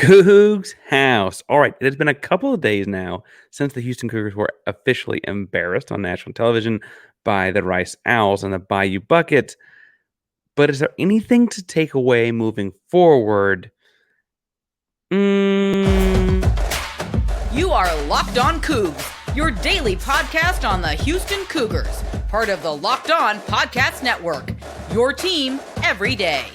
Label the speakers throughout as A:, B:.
A: Coogs House. All right, it has been a couple of days now since the Houston Cougars were officially embarrassed on national television by the Rice Owls and the Bayou Bucket. But is there anything to take away moving forward?
B: You are Locked On Cougs, your daily podcast on the Houston Cougars, part of the Locked On Podcast Network, your team every day.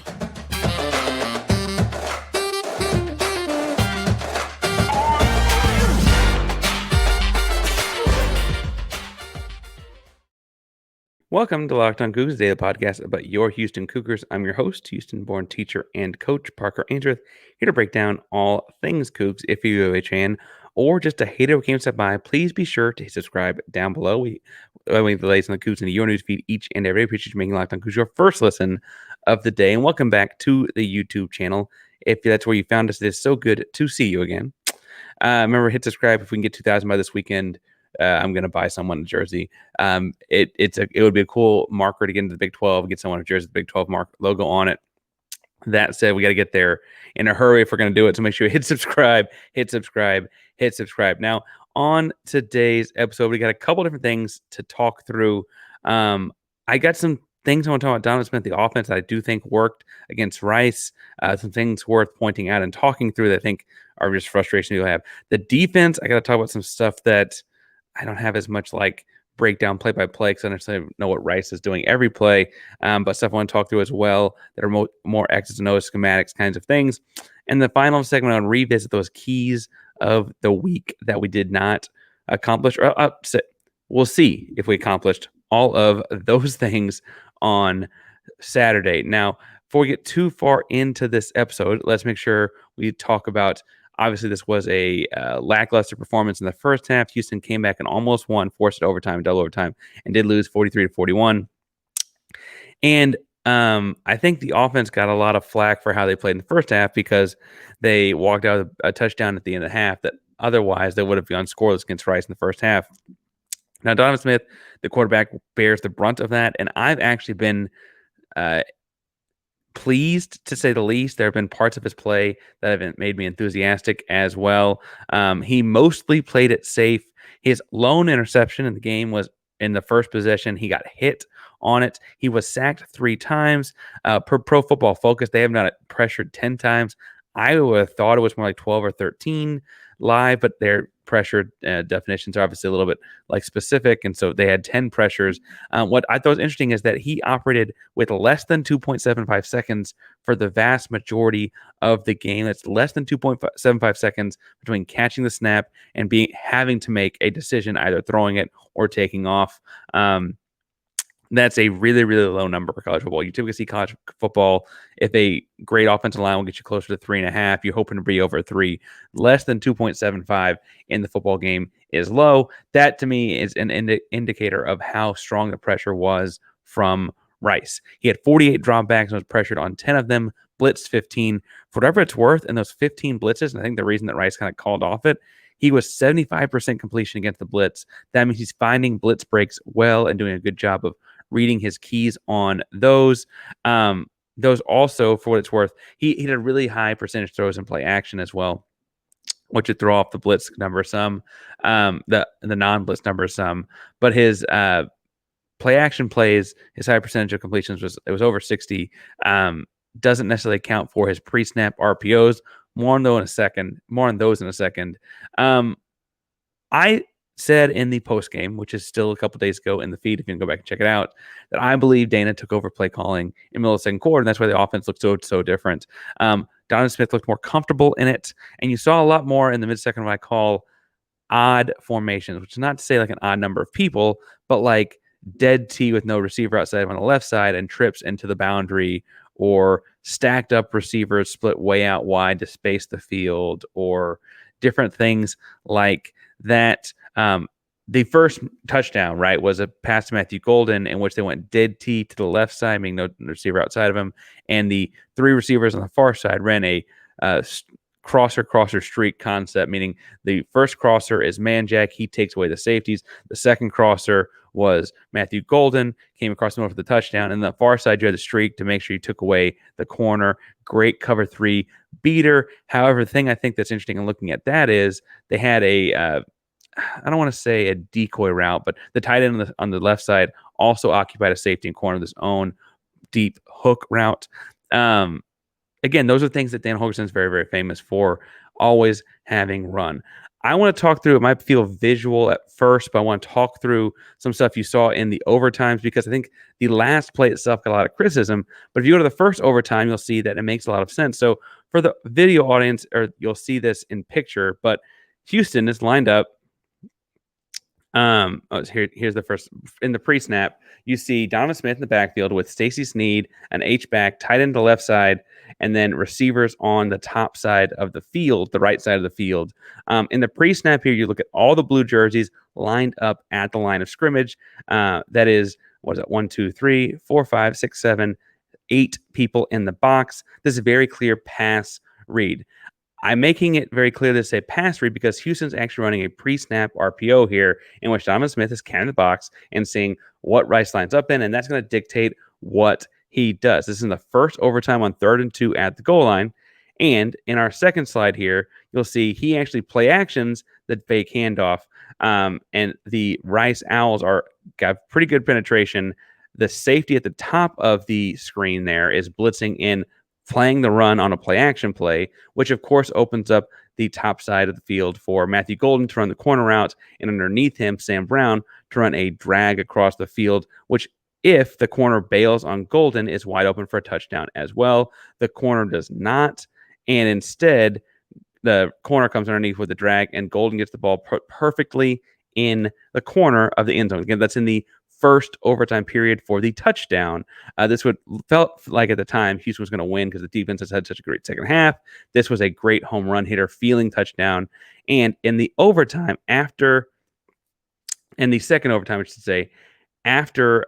A: Welcome to Locked On Cougars, daily podcast about your Houston Cougars. I'm your host, Houston-born teacher and coach Parker Ainsworth, here to break down all things Cougs. If you're a fan or just a hater who came to stop by, please be sure to subscribe down below. We the latest on the Cougs into your newsfeed each and every day. Appreciate you making Locked On Cougs your first listen of the day. And welcome back to the YouTube channel. If that's where you found us, it is so good to see you again. Remember, hit subscribe if we can get 2,000 by this weekend. I'm going to buy someone a jersey. It would be a cool marker to get into the Big 12, get someone a jersey with the Big 12 logo on it. That said, we got to get there in a hurry if we're going to do it. So make sure you hit subscribe. Now, on today's episode, we got a couple different things to talk through. I got some things I want to talk about Dana Smith, the offense that I do think worked against Rice. Some things worth pointing out and talking through that I think are just frustration you'll have. The defense, I got to talk about some stuff that I don't have as much like breakdown play by play because I don't necessarily know what Rice is doing every play, but stuff I want to talk through as well that are more X's and O's, schematics kinds of things. And the final segment, I'll revisit those keys of the week that we did not accomplish. We'll see if we accomplished all of those things on Saturday. Now, before we get too far into this episode, let's make sure we talk about. Obviously, this was a lackluster performance in the first half. Houston came back and almost won, forced it overtime, double overtime, and did lose 43-41. And I think the offense got a lot of flack for how they played in the first half because they walked out with a touchdown at the end of the half that otherwise they would have gone scoreless against Rice in the first half. Now, Dana Smith, the quarterback, bears the brunt of that, and I've actually been pleased, to say the least. There have been parts of his play that have made me enthusiastic as well. He mostly played it safe. His lone interception in the game was in the first possession. He got hit on it. He was sacked 3 times. Per Pro Football Focus, they have not pressured 10 times. I would have thought it was more like 12 or 13 live, but their pressure definitions are obviously a little bit like specific, and so they had 10 pressures. What I thought was interesting is that he operated with less than 2.75 seconds for the vast majority of the game. That's less than 2.75 seconds between catching the snap and having to make a decision, either throwing it or taking off. That's a really, really low number for college football. You typically see college football, if a great offensive line will get you closer to 3.5, you're hoping to be over 3. Less than 2.75 in the football game is low. That, to me, is an indicator of how strong the pressure was from Rice. He had 48 dropbacks and was pressured on 10 of them, blitzed 15. For whatever it's worth, in those 15 blitzes, and I think the reason that Rice kind of called off it, he was 75% completion against the blitz. That means he's finding blitz breaks well and doing a good job of reading his keys on those. Those also, for what it's worth, he had a really high percentage throws in play action as well, which would throw off the blitz number some, the non-blitz number some. But his play action plays, his high percentage of completions was over 60. Doesn't necessarily count for his pre-snap RPOs. More on those in a second. I said in the post game, which is still a couple days ago in the feed, if you can go back and check it out, that I believe Dana took over play calling in the middle of the second quarter, and that's why the offense looked so different. Dana Smith looked more comfortable in it, and you saw a lot more in the mid-second what I call odd formations, which is not to say like an odd number of people, but like dead T with no receiver outside on the left side and trips into the boundary, or stacked up receivers split way out wide to space the field, or different things like that. The first touchdown, right, was a pass to Matthew Golden in which they went dead T to the left side, meaning no receiver outside of him, and the 3 receivers on the far side ran a crosser streak concept, meaning the first crosser is man jack. He takes away the safeties. The second crosser was Matthew Golden, came across the middle for the touchdown. And the far side, you had the streak to make sure you took away the corner. Great cover three beater. However, the thing I think that's interesting in looking at that is they had I don't want to say a decoy route, but the tight end on the left side also occupied a safety and corner of his own deep hook route. Again, those are things that Dan Holgorsen is very, very famous for, always having run. I want to talk through, it might feel visual at first, but I want to talk through some stuff you saw in the overtimes, because I think the last play itself got a lot of criticism. But if you go to the first overtime, you'll see that it makes a lot of sense. So for the video audience, or you'll see this in picture, but Houston is lined up. Here's the first. In the pre-snap, you see Donovan Smith in the backfield with Stacey Sneed, an H-back, tight end to the left side, and then receivers on the top side of the field, the right side of the field. In the pre-snap here, you look at all the blue jerseys lined up at the line of scrimmage. That is, what is it? 1, 2, 3, 4, 5, 6, 7, 8 people in the box. This is a very clear pass read. I'm making it very clear this is a pass read because Houston's actually running a pre-snap RPO here, in which Donovan Smith is counting the box and seeing what Rice lines up in, and that's going to dictate what he does. This is in the first overtime on 3rd and 2 at the goal line. And in our second slide here, you'll see he actually play actions that fake handoff. And the Rice Owls got pretty good penetration. The safety at the top of the screen there is blitzing in, playing the run on a play action play, which of course opens up the top side of the field for Matthew Golden to run the corner route, and underneath him, Sam Brown to run a drag across the field, which, if the corner bails on Golden, is wide open for a touchdown as well. The corner does not, and instead, the corner comes underneath with the drag, and Golden gets the ball perfectly in the corner of the end zone. Again, that's in the first overtime period for the touchdown. This felt like at the time Houston was going to win because the defense has had such a great second half. This was a great home run hitter feeling touchdown. And in the overtime, in the second overtime, I should say, after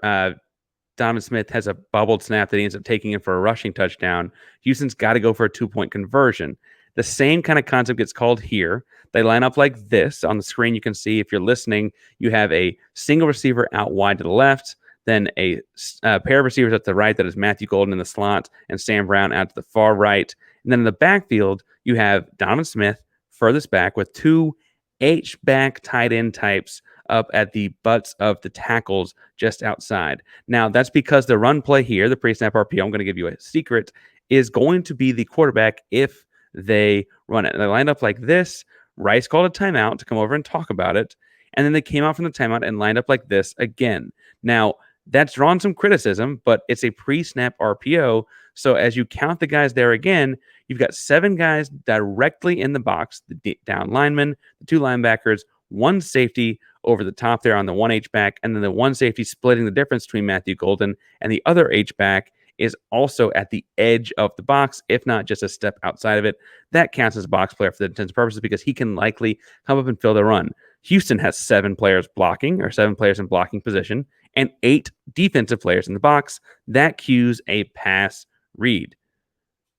A: Donovan Smith has a bubbled snap that he ends up taking in for a rushing touchdown, Houston's got to go for a 2-point conversion. The same kind of concept gets called here. They line up like this. On the screen, you can see, if you're listening, you have a single receiver out wide to the left, then a pair of receivers at the right, that is Matthew Golden in the slot, and Sam Brown out to the far right. And then in the backfield, you have Donovan Smith furthest back with 2 H-back tight end types up at the butts of the tackles just outside. Now, that's because the run play here, the pre-snap RPO, I'm going to give you a secret, is going to be the quarterback if they run it. And they lined up like this. Rice called a timeout to come over and talk about it. And then they came out from the timeout and lined up like this again. Now, that's drawn some criticism, but it's a pre-snap RPO. So as you count the guys there again, you've got 7 guys directly in the box, the down linemen, the 2 linebackers, 1 safety over the top there on the 1 H-back, and then the 1 safety splitting the difference between Matthew Golden and the other H-back is also at the edge of the box, if not just a step outside of it. That counts as a box player for the intents and purposes because he can likely come up and fill the run. Houston has 7 players blocking, or 7 players in blocking position, and 8 defensive players in the box. That cues a pass read.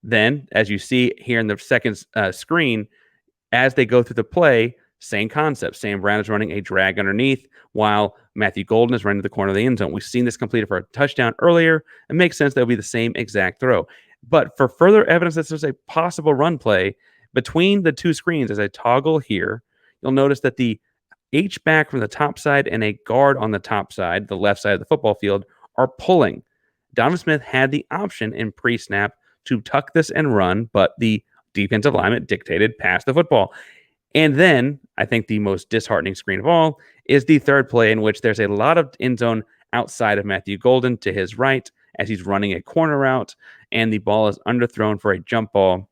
A: Then, as you see here in the second screen, as they go through the play, same concept. Sam Brown is running a drag underneath while Matthew Golden is running to the corner of the end zone. We've seen this completed for a touchdown earlier. It makes sense that it will be the same exact throw. But for further evidence that this was a possible run play, between the 2 screens, as I toggle here, you'll notice that the H-back from the top side and a guard on the top side, the left side of the football field, are pulling. Donovan Smith had the option in pre-snap to tuck this and run, but the defensive lineman dictated pass the football. And then, I think the most disheartening screen of all is the third play, in which there's a lot of end zone outside of Matthew Golden to his right as he's running a corner route, and the ball is underthrown for a jump ball,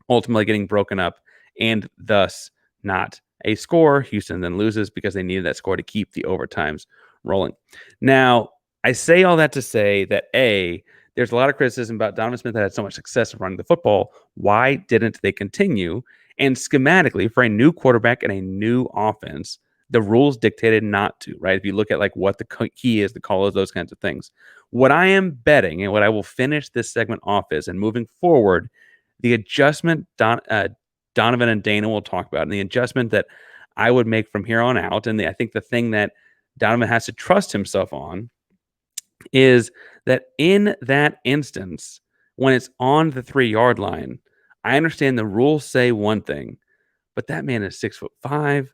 A: ultimately getting broken up, and thus not a score. Houston then loses because they needed that score to keep the overtimes rolling. Now, I say all that to say that, A, there's a lot of criticism about Donovan Smith that had so much success running the football. Why didn't they continue? And schematically, for a new quarterback and a new offense, the rules dictated not to, right? If you look at like what the key is, the call is, those kinds of things. What I am betting, and what I will finish this segment off is, and moving forward, the adjustment Donovan and Dana will talk about, and the adjustment that I would make from here on out, and I think the thing that Donovan has to trust himself on is that in that instance, when it's on the 3-yard line, I understand the rules say one thing, but that man is 6'5",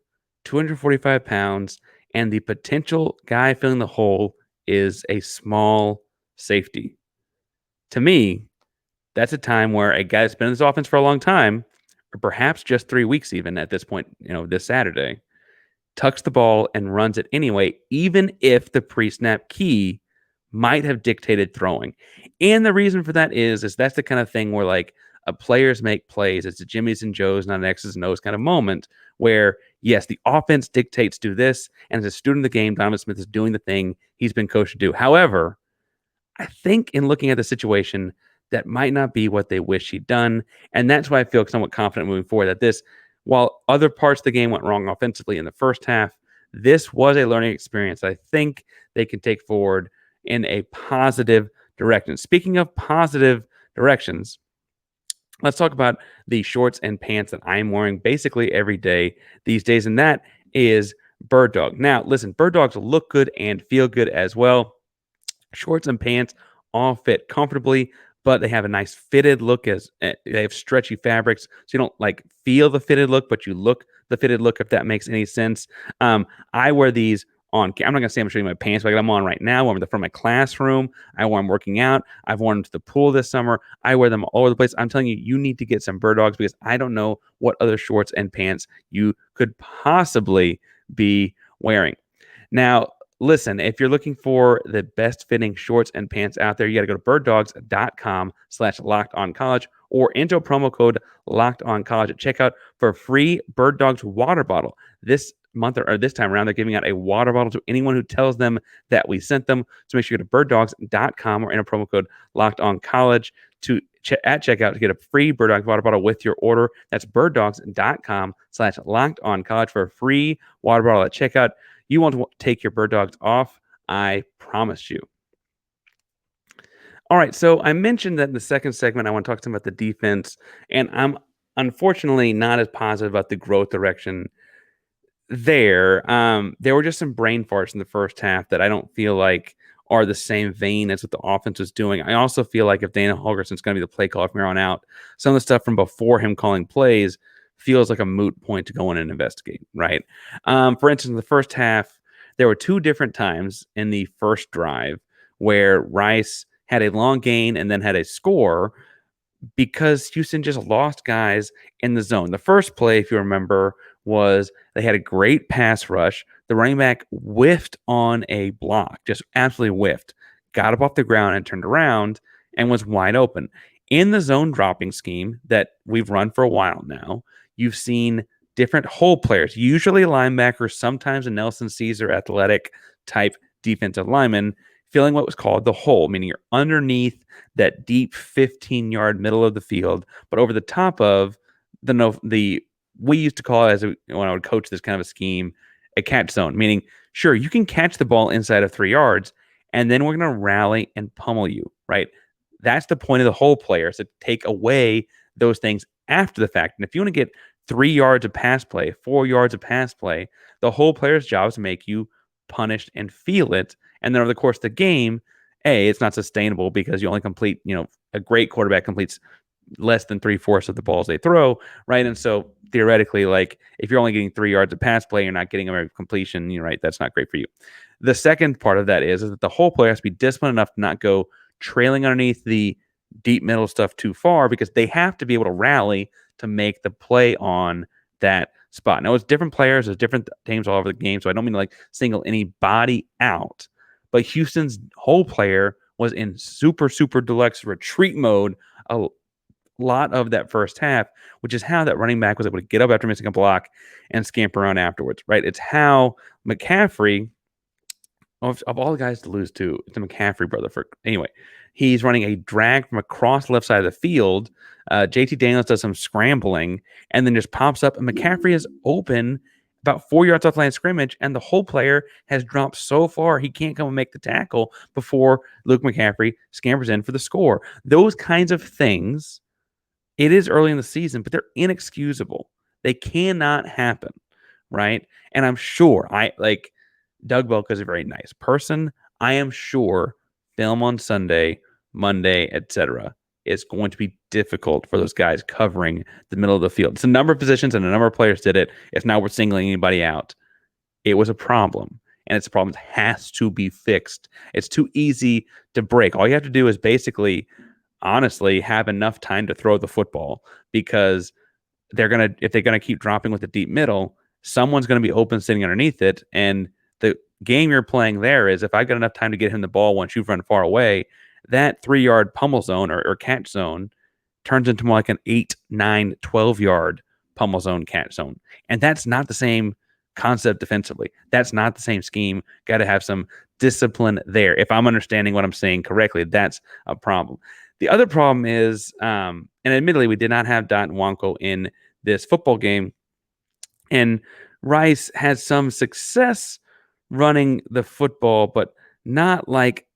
A: 245 pounds, and the potential guy filling the hole is a small safety. To me, that's a time where a guy that's been in this offense for a long time, or perhaps just 3 weeks even at this point, this Saturday, tucks the ball and runs it anyway, even if the pre-snap key might have dictated throwing. And the reason for that is that's the kind of thing where like players make plays. It's a Jimmy's and Joe's, not an X's and O's kind of moment where, yes, the offense dictates do this. And as a student of the game, Donovan Smith is doing the thing he's been coached to do. However, I think in looking at the situation, that might not be what they wish he'd done. And that's why I feel somewhat confident moving forward that this, while other parts of the game went wrong offensively in the first half, this was a learning experience I think they can take forward in a positive direction. Speaking of positive directions, let's talk about the shorts and pants that I'm wearing basically every day these days, and that is Bird Dog. Now, listen, Bird Dogs look good and feel good as well. Shorts and pants all fit comfortably, but they have a nice fitted look as they have stretchy fabrics. So you don't like feel the fitted look, but you look the fitted look, if that makes any sense. I wear these on, I'm not going to say I'm showing you my pants, but I'm on right now. I wear them from my classroom. I wear them working out. I've worn them to the pool this summer. I wear them all over the place. I'm telling you, you need to get some Bird Dogs because I don't know what other shorts and pants you could possibly be wearing. Now, listen, if you're looking for the best fitting shorts and pants out there, you got to go to birddogs.com/lockedoncollege or enter promo code lockedoncollege at checkout for a free Bird Dogs water bottle. This month or this time around, they're giving out a water bottle to anyone who tells them that we sent them. So make sure you go to birddogs.com or enter promo code lockedoncollege at checkout to get a free Bird Dogs water bottle with your order. That's birddogs.com/lockedoncollege for a free water bottle at checkout. You won't take your Bird Dogs off, I promise you. All right, so I mentioned that in the second segment, I want to talk to them about the defense, and I'm unfortunately not as positive about the growth direction there. There were just some brain farts in the first half that I don't feel like are the same vein as what the offense was doing. I also feel like if Dana Holgorsen is going to be the play caller from here on out, some of the stuff from before him calling plays feels like a moot point to go in and investigate, right? For instance, in the first half, there were 2 different times in the first drive where Rice had a long gain and then had a score because Houston just lost guys in the zone. The first play, if you remember, was they had a great pass rush. The running back whiffed on a block, just absolutely whiffed, got up off the ground and turned around and was wide open. In the zone dropping scheme that we've run for a while now, you've seen different hole players, usually linebackers, sometimes a Nelson Caesar athletic type defensive lineman, filling what was called the hole, meaning you're underneath that deep 15-yard middle of the field, but over the top of the we used to call it, when I would coach this kind of a scheme, a catch zone, meaning, sure, you can catch the ball inside of 3 yards, and then we're going to rally and pummel you, right? That's the point of the hole players, to take away those things after the fact. And if you want to get 3 yards of pass play, 4 yards of pass play, the whole player's job is to make you punished and feel it. And then over the course of the game, it's not sustainable because you only complete, a great quarterback completes less than 3/4 of the balls they throw, right? And so theoretically, like if you're only getting 3 yards of pass play, you're not getting a completion, right? That's not great for you. The second part of that is that the whole player has to be disciplined enough to not go trailing underneath the deep middle stuff too far because they have to be able to rally to make the play on that spot. Now, it's different players, there's different teams all over the game, so I don't mean to like single anybody out, but Houston's whole player was in super, super deluxe retreat mode a lot of that first half, which is how that running back was able to get up after missing a block and scamper around afterwards, right? It's how McCaffrey, of all the guys to lose to, it's the McCaffrey brother. Anyway, he's running a drag from across the left side of the field. JT Daniels does some scrambling and then just pops up, and McCaffrey is open about 4 yards off the line of scrimmage, and the whole player has dropped so far he can't come and make the tackle before Luke McCaffrey scampers in for the score. Those kinds of things It is early in the season, but they're inexcusable. They cannot happen, right? And I'm sure I like Doug Belka is a very nice person. I am sure film on Sunday, Monday, etc. is going to be difficult for those guys covering the middle of the field. It's a number of positions and a number of players did it. It's not worth singling anybody out. It was a problem, and it's a problem that has to be fixed. It's too easy to break. All you have to do is basically, honestly, have enough time to throw the football because if they're gonna keep dropping with the deep middle, someone's gonna be open sitting underneath it. And the game you're playing there is if I've got enough time to get him the ball once you've run far away, that 3 yard pummel zone or catch zone turns into more like an 8, 9, 12 yard pummel zone catch zone. And that's not the same concept defensively. That's not the same scheme. Got to have some discipline there. If I'm understanding what I'm saying correctly, that's a problem. The other problem is, and admittedly, we did not have Dot Nwanko in this football game, and Rice had some success running the football, but not like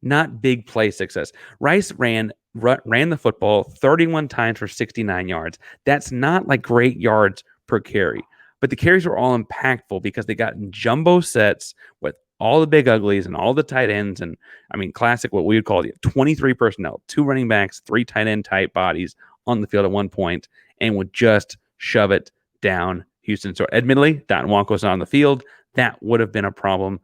A: not big play success. Rice ran the football 31 times for 69 yards. That's not like great yards per carry, but the carries were all impactful because they got in jumbo sets with all the big uglies and all the tight ends. And I mean, classic, what we would call 23 personnel, 2 running backs, 3 tight end type bodies on the field at one point, and would just shove it down Houston. So admittedly, Dot Nwanko was not on the field. That would have been a problem.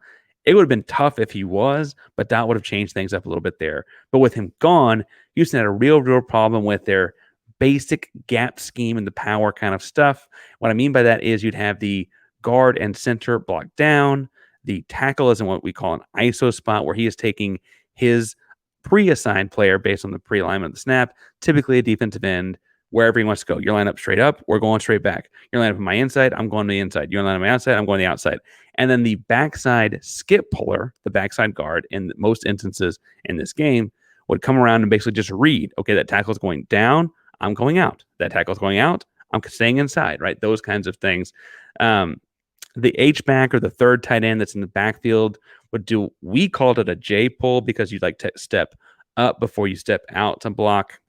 A: It would have been tough if he was, but that would have changed things up a little bit there. But with him gone, Houston had a real problem with their basic gap scheme and the power kind of stuff. What I mean by that is you'd have the guard and center blocked down. The tackle is in what we call an ISO spot, where he is taking his pre-assigned player based on the pre-alignment of the snap, typically a defensive end, wherever he wants to go. You're lined up straight up, we're going straight back. You're lined up on my inside, I'm going to the inside. You're lined up on my outside, I'm going to the outside. And then the backside skip puller, the backside guard, in most instances in this game, would come around and basically just read, okay, that tackle's going down, I'm going out. That tackle's going out, I'm staying inside, right? Those kinds of things. The H-back or the third tight end that's in the backfield would do, we called it a J pull because you'd like to step up before you step out to block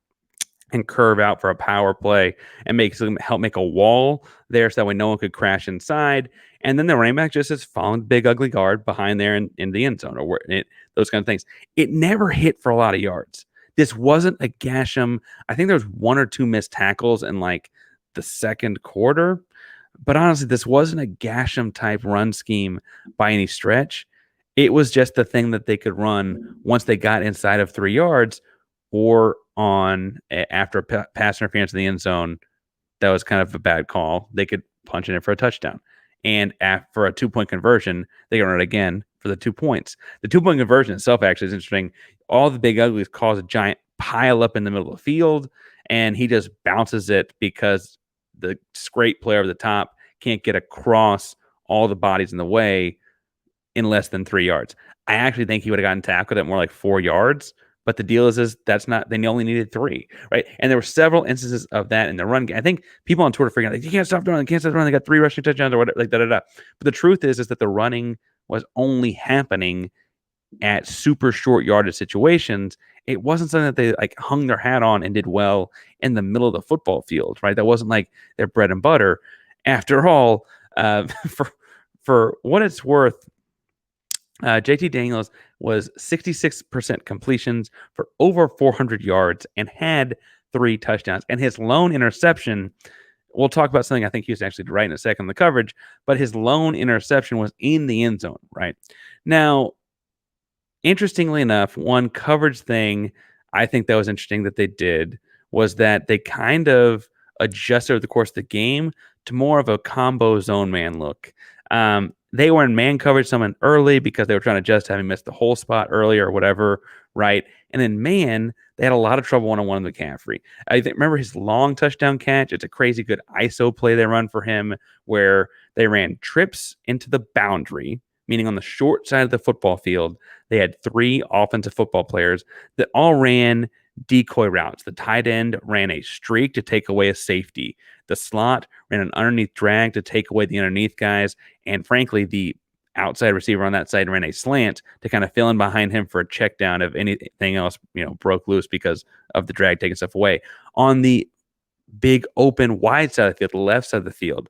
A: and curve out for a power play and help make a wall there so that way no one could crash inside. And then the running back just is following the big ugly guard behind there in the end zone or those kind of things. It never hit for a lot of yards. This wasn't a Gasham. I think there was 1 or 2 missed tackles in like the second quarter. But honestly, this wasn't a Gasham type run scheme by any stretch. It was just the thing that they could run once they got inside of 3 yards or after a pass interference in the end zone. That was kind of a bad call. They could punch in for a touchdown. And for a 2-point conversion, they can run it again for the 2 points. The 2-point conversion itself actually is interesting. All the big uglies cause a giant pile up in the middle of the field, and he just bounces it because the great player over the top can't get across all the bodies in the way in less than 3 yards. I actually think he would have gotten tackled at more like 4 yards, but the deal is that's not, they only needed 3, right? And there were several instances of that in the run game. I think people on Twitter figuring out, like, you can't stop running, they got 3 rushing touchdowns or whatever, like da-da-da. But the truth is that the running was only happening at super short yardage situations. It wasn't something that they like hung their hat on and did well in the middle of the football field, right? That wasn't like their bread and butter. After all, for what it's worth, JT Daniels was 66% completions for over 400 yards and had 3 touchdowns. And his lone interception, we'll talk about something I think he was actually right in a second, the coverage, but his lone interception was in the end zone, right? Now, interestingly enough, one coverage thing I think that was interesting that they did was that they kind of adjusted over the course of the game to more of a combo zone man look. They were in man coverage someone early because they were trying to adjust having missed the whole spot earlier or whatever, right? And then man, they had a lot of trouble one-on-one with McCaffrey. I think, remember his long touchdown catch? It's a crazy good ISO play they run for him where they ran trips into the boundary, meaning on the short side of the football field. They had 3 offensive football players that all ran decoy routes. The tight end ran a streak to take away a safety. The slot ran an underneath drag to take away the underneath guys. And frankly, the outside receiver on that side and ran a slant to kind of fill in behind him for a check down if anything else, broke loose because of the drag taking stuff away. On the big open wide side of the field, the left side of the field,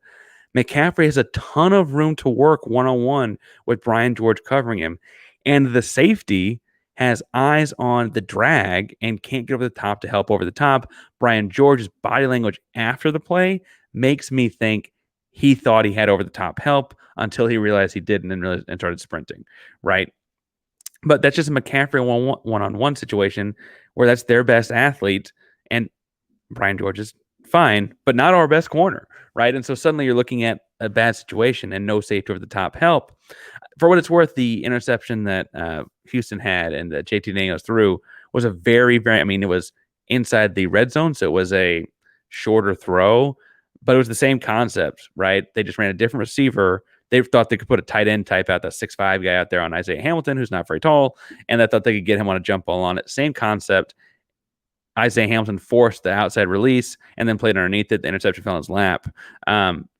A: McCaffrey has a ton of room to work one-on-one with Brian George covering him. And the safety has eyes on the drag and can't get over the top to help over the top. Brian George's body language after the play makes me think he thought he had over the top help until he realized he didn't and started sprinting, right? But that's just a McCaffrey one-on-one situation where that's their best athlete, and Brian George is fine, but not our best corner, right? And so suddenly you're looking at a bad situation and no safety over the top help. For what it's worth, the interception that Houston had and that JT Daniels threw was a very, very, it was inside the red zone, so it was a shorter throw, but it was the same concept, right? They just ran a different receiver. They thought they could put a tight end type out, that 6'5" guy out there on Isaiah Hamilton, who's not very tall, and they thought they could get him on a jump ball on it. Same concept. Isaiah Hamilton forced the outside release and then played underneath it. The interception fell in his lap.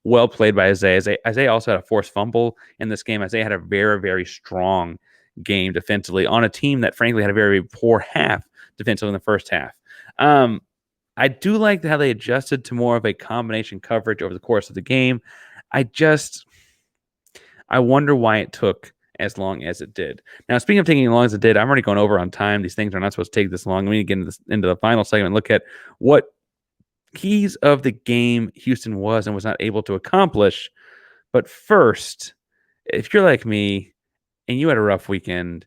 A: Well played by Isaiah. Isaiah also had a forced fumble in this game. Isaiah had a very, very strong game defensively on a team that, frankly, had a very poor half defensively in the first half. I do like how they adjusted to more of a combination coverage over the course of the game. I wonder why it took as long as it did. Now, speaking of taking as long as it did, I'm already going over on time. These things are not supposed to take this long. We need to get into the final segment and look at what keys of the game Houston was and was not able to accomplish. But first, if you're like me and you had a rough weekend,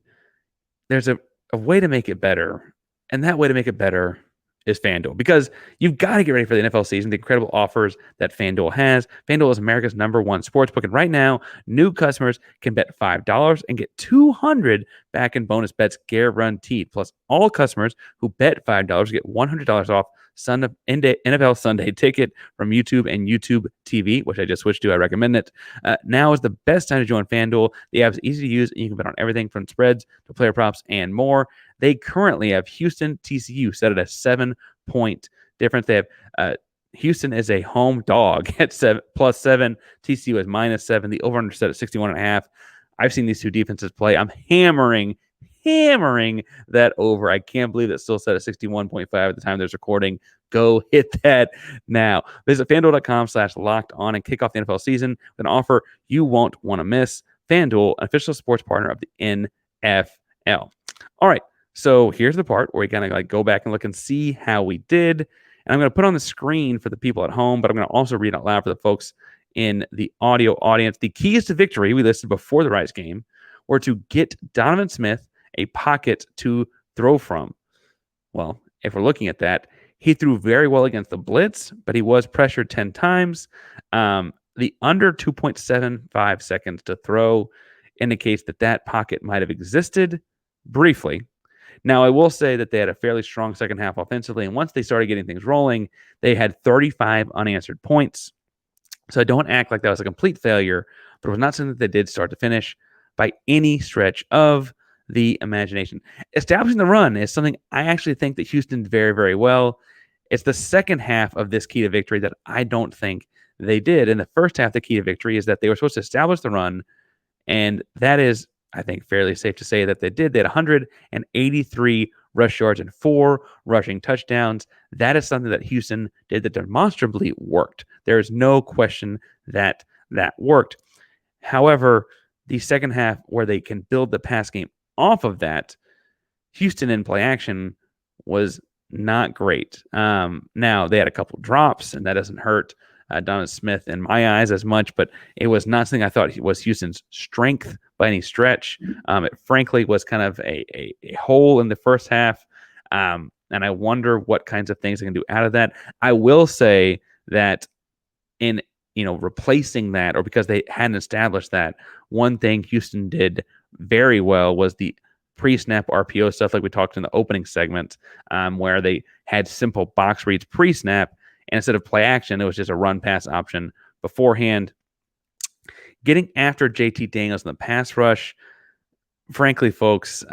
A: there's a way to make it better. And that way to make it better is FanDuel, because you've got to get ready for the NFL season, the incredible offers that FanDuel has. FanDuel is America's #1 sportsbook, and right now, new customers can bet $5 and get $200 back in bonus bets guaranteed. Plus, all customers who bet $5 get $100 off NFL Sunday ticket from YouTube and YouTube TV, which I just switched to. I recommend it. Now is the best time to join FanDuel. The app is easy to use, and you can bet on everything from spreads to player props and more. They currently have Houston TCU set at a 7-point difference. They have Houston is a home dog at +7. TCU is -7. The over-under set at 61.5. I've seen these two defenses play. I'm hammering that over. I can't believe it's still set at 61.5 at the time there's recording. Go hit that now. Visit FanDuel.com/locked-on and kick off the NFL season with an offer you won't want to miss. FanDuel, an official sports partner of the NFL. All right. So here's the part where we kind of go back and look and see how we did. And I'm going to put on the screen for the people at home, but I'm going to also read out loud for the folks in the audio audience. The keys to victory we listed before the Rice game were to get Donovan Smith a pocket to throw from. Well, if we're looking at that, he threw very well against the blitz, but he was pressured 10 times. The under 2.75 seconds to throw indicates that pocket might have existed briefly. Now, I will say that they had a fairly strong second half offensively, and once they started getting things rolling, they had 35 unanswered points. So I don't act like that was a complete failure, but it was not something that they did start to finish by any stretch of the imagination. Establishing the run is something I actually think that Houston did very, very well. It's the second half of this key to victory that I don't think they did. In the first half, the key to victory is that they were supposed to establish the run, and that is, I think, fairly safe to say that they did. They had 183 rush yards and 4 rushing touchdowns. That is something that Houston did that demonstrably worked. There is no question that worked. However, the second half, where they can build the pass game off of that, Houston in play action was not great. Now, they had a couple drops, and that doesn't hurt Donovan Smith in my eyes as much, but it was not something I thought was Houston's strength by any stretch. It frankly was kind of a hole in the first half, and I wonder what kinds of things they can do out of that. I will say that in replacing that, or because they hadn't established that, one thing Houston did very well was the pre-snap RPO stuff, like we talked in the opening segment, where they had simple box reads pre-snap, and instead of play action, it was just a run-pass option beforehand. Getting after JT Daniels in the pass rush, frankly, folks,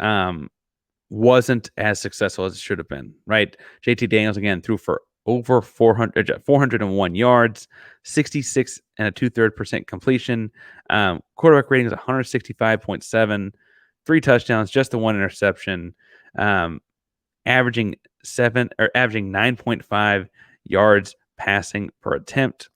A: wasn't as successful as it should have been, right? JT Daniels, again, threw for over 401 yards, 66 and a 2/3% completion. Quarterback rating is 165.7, 3 touchdowns, just the 1 interception. Um, averaging 9.5 yards passing per attempt.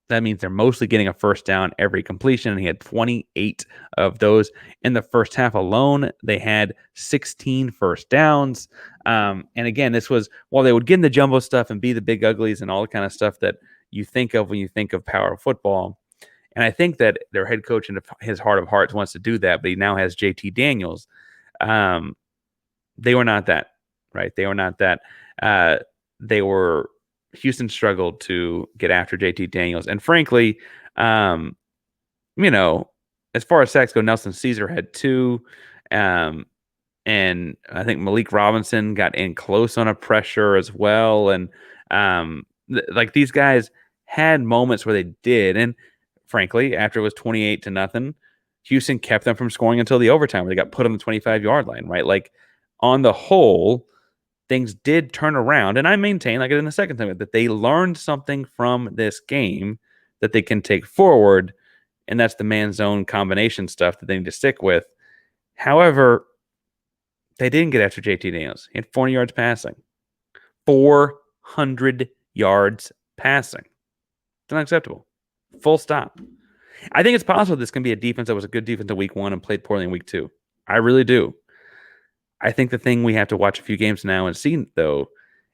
A: That means they're mostly getting a first down every completion, and he had 28 of those in the first half alone. They had 16 first downs. And again, this was while they would get in the jumbo stuff and be the big uglies and all the kind of stuff that you think of when you think of power football. And I think that their head coach in his heart of hearts wants to do that, but he now has JT Daniels. They were not that, right? They were not that. They were Houston struggled to get after JT Daniels. And frankly, you know, as far as sacks go, Nelson Caesar had 2. And I think Malik Robinson got in close on a pressure as well. And like these guys had moments where they did. And frankly, after it was 28-0, Houston kept them from scoring until the overtime where they got put on the 25-yard line, right? Like on the whole, things did turn around. And I maintain, like in the second time, that they learned something from this game that they can take forward. And that's the man zone combination stuff that they need to stick with. However, they didn't get after JT Daniels. He had 40 yards passing. 400 yards passing. It's unacceptable. Full stop. I think it's possible this can be a defense that was a good defense in week 1 and played poorly in week 2. I really do. I think the thing we have to watch a few games now and see, though,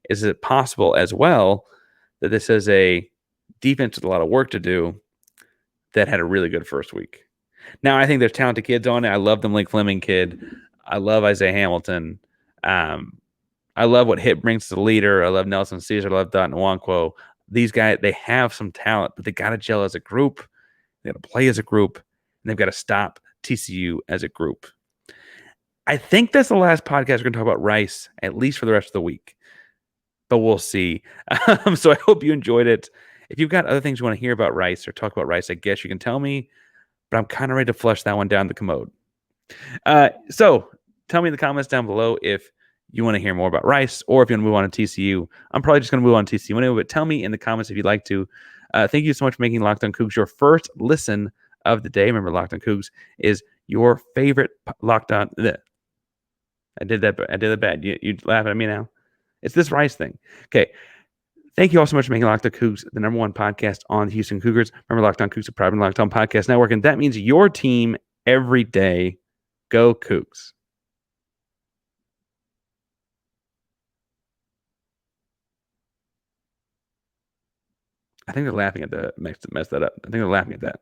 A: is it possible as well that this is a defense with a lot of work to do that had a really good first week. Now, I think there's talented kids on it. I love the Malik Fleming kid. I love Isaiah Hamilton. I love what Hit brings to the leader. I love Nelson Caesar. I love Dot Nwankwo. These guys, they have some talent, but they got to gel as a group. They got to play as a group, and they've got to stop TCU as a group. I think that's the last podcast we're going to talk about Rice, at least for the rest of the week. But we'll see. So I hope you enjoyed it. If you've got other things you want to hear about Rice or talk about Rice, I guess you can tell me. But I'm kind of ready to flush that one down the commode. So tell me in the comments down below if you want to hear more about Rice or if you want to move on to TCU. I'm probably just going to move on to TCU anyway, but tell me in the comments if you'd like to. Thank you so much for making Locked On Cougs your first listen of the day. Remember, Locked On Cougs is your favorite Locked On. I did that bad. You laughing at me now? It's this Rice thing. Okay. Thank you all so much for making Locked On Cougs the #1 podcast on the Houston Cougars. Remember, Locked On Cougs are proud of the Locked On Podcast Network, and that means your team every day. Go Cougs. I think they're laughing at the mess that up. I think they're laughing at that.